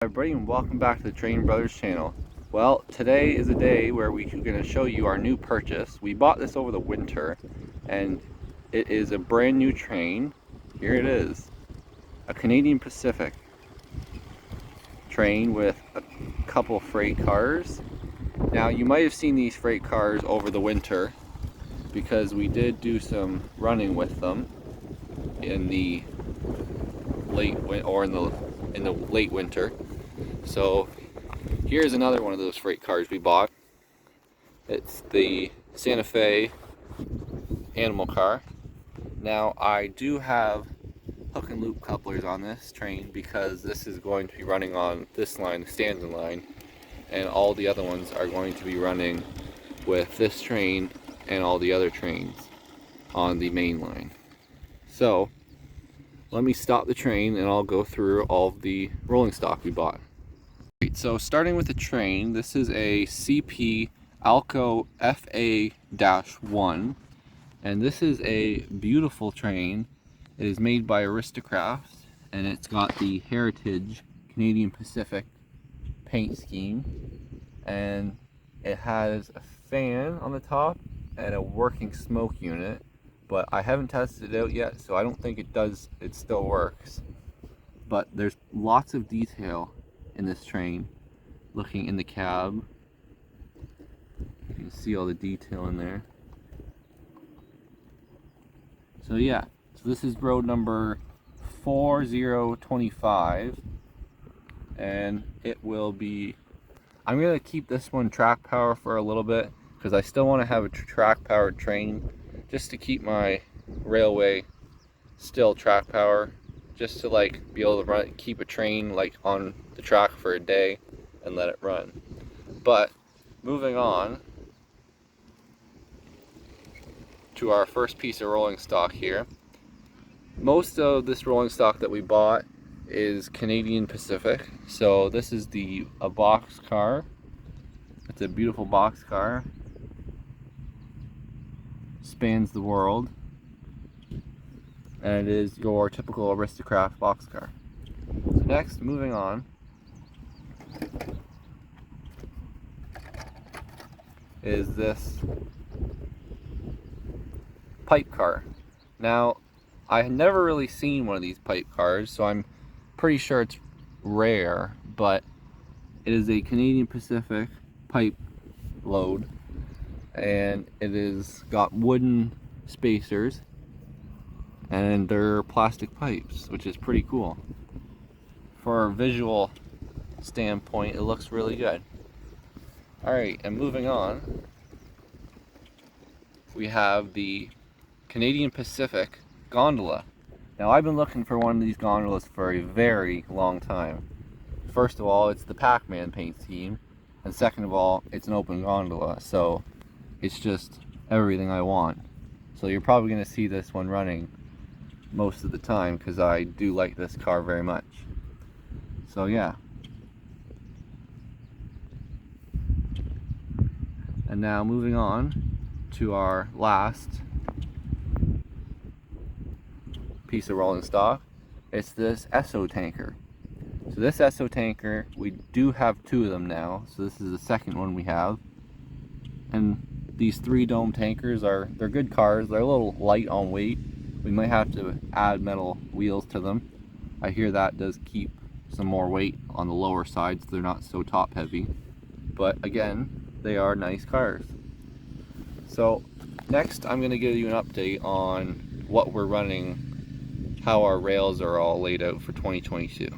Everybody, and welcome back to the Train Brothers channel. Well, today is a day where we're going to show you our new purchase. We bought this over the winter and it is a brand new train. Here it is, a Canadian Pacific train with a couple freight cars. Now you might have seen these freight cars over the winter because we did do some running with them in the late winter. So here's another one of those freight cars we bought. It's the Santa Fe animal car. Now I do have hook and loop couplers on this train because this is going to be running on this line, the Stanza line, and all the other ones are going to be running with this train and all the other trains on the main line. So let me stop the train and I'll go through all of the rolling stock we bought. So starting with the train, this is a CP Alco FA-1, and this is a beautiful train. It is made by Aristocraft and it's got the Heritage Canadian Pacific paint scheme, and it has a fan on the top and a working smoke unit, but I haven't tested it out yet, so I don't think it still works. But there's lots of detail in this train. Looking in the cab, you can see all the detail in there. So yeah, so this is road number 4025, and it will be, I'm gonna keep this one track power for a little bit because I still want to have a track powered train just to keep my railway still track power, just to like be able to keep a train like on the track for a day and let it run. But moving on to our first piece of rolling stock here. Most of this rolling stock that we bought is Canadian Pacific. So this is a box car. It's a beautiful box car. Spans the world. And it is your typical Aristocraft box car. So next, moving on, is this pipe car. Now, I had never really seen one of these pipe cars, so I'm pretty sure it's rare, but it is a Canadian Pacific pipe load, and it is got wooden spacers and they're plastic pipes, which is pretty cool. For a visual standpoint, it looks really good. Alright, and moving on, we have the Canadian Pacific gondola. Now I've been looking for one of these gondolas for a very long time. First of all, it's the Pac-Man paint scheme, and second of all, it's an open gondola, so it's just everything I want. So you're probably going to see this one running most of the time because I do like this car very much. So yeah. And now moving on to our last piece of rolling stock. It's this Esso tanker. So this Esso tanker, we do have two of them now. So this is the second one we have. And these 3 dome tankers they're good cars. They're a little light on weight. We might have to add metal wheels to them. I hear that does keep some more weight on the lower sides. So they're not so top heavy. But again, they are nice cars. So next I'm going to give you an update on what we're running, how our rails are all laid out for 2022.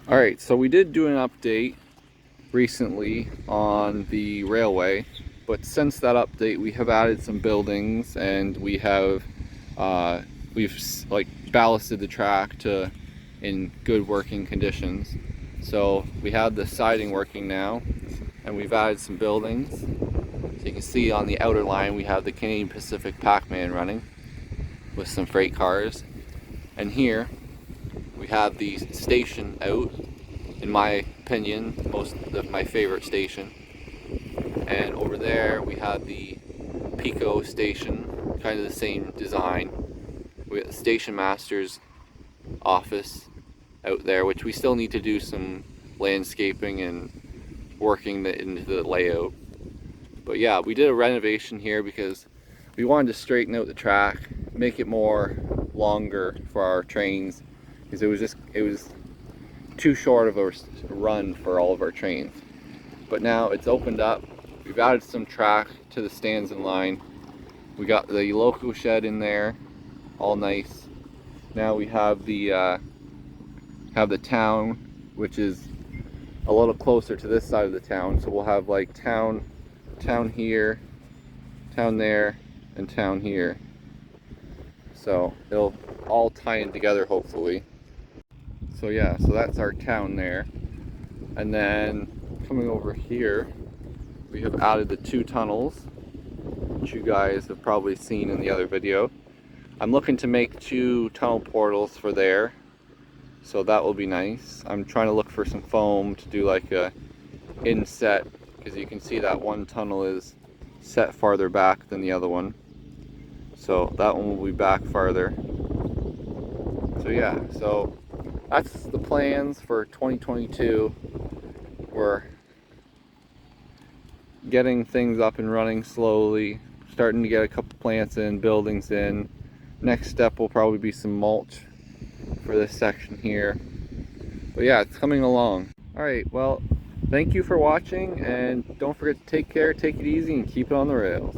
Alright, so we did do an update recently on the railway, but since that update we have added some buildings and we've like ballasted the track in good working conditions. So we have the siding working now, and we've added some buildings. So you can see on the outer line we have the Canadian Pacific Pac-Man running with some freight cars, and here we have the station out, in my opinion my favorite station, and over there we have the Pico station, kind of the same design. We got the station master's office out there, which we still need to do some landscaping and working into the layout. But yeah, we did a renovation here because we wanted to straighten out the track, make it more longer for our trains, because it was too short of a run for all of our trains. But now it's opened up. We've added some track to the stands in line. We got the local shed in there, all nice. Now we have the town, which is a little closer to this side of the town. So we'll have like town here, town there, and town here. So it'll all tie in together hopefully. So yeah, so that's our town there. And then coming over here, we have added the 2 tunnels, which you guys have probably seen in the other video. I'm looking to make 2 tunnel portals for there, so that will be nice. I'm trying to look for some foam to do like a inset, because you can see that one tunnel is set farther back than the other one. So that one will be back farther. So yeah, so that's the plans for 2022. We're getting things up and running slowly, starting to get a couple plants in, buildings in. Next step will probably be some mulch for this section here. But yeah, it's coming along. Alright, well, thank you for watching, and don't forget to take care, take it easy, and keep it on the rails.